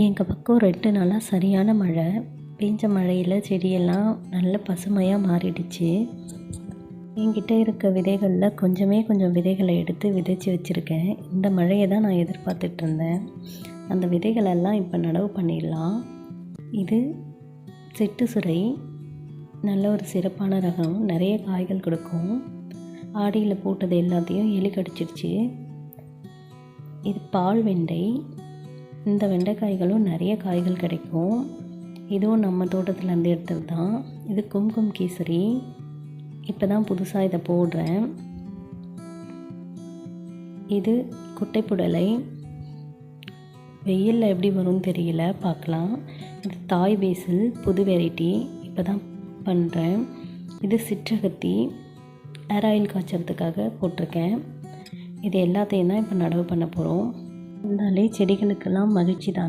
எங்கள் பக்கம் 2 நாளாக சரியான மழை. பெஞ்ச மழையில் செடியெல்லாம் நல்ல பசுமையாக மாறிடுச்சு. என்கிட்ட இருக்க விதைகளில் கொஞ்சம் விதைகளை எடுத்து விதைச்சி வச்சுருக்கேன். இந்த மழையை தான் நான் எதிர்பார்த்துட்டு இருந்தேன். அந்த விதைகளெல்லாம் இப்போ நடவு பண்ணிடலாம். இது செட்டு சுரை, நல்ல ஒரு சிறப்பான ரகம், நிறைய காய்கள் கொடுக்கும். ஆடியில் போட்டது எல்லாத்தையும் எலி கடிச்சிடுச்சு. இது பால் வெண்டை. இந்த வெண்டைக்காய்களும் நிறைய காய்கள் கிடைக்கும். இதுவும் நம்ம தோட்டத்துலேருந்து எடுத்தது தான். இது கும்கும் கேசரி. இப்போ தான் புதுசாக இதை போடுறேன். இது குட்டை புடலை. வெயிலில் எப்படி வரும்னு தெரியல, பார்க்கலாம். இது தாய் பேசில், புது வெரைட்டி, இப்போ தான் பண்ணுறேன். இது சிற்றகத்தி, ஹேர் ஆயில் காய்ச்சறதுக்காக போட்டிருக்கேன். இது எல்லாத்தையும் தான் இப்போ நடவு பண்ண போகிறோம். இருந்தாலே செடிகளுக்கெல்லாம் மகிழ்ச்சி தானே.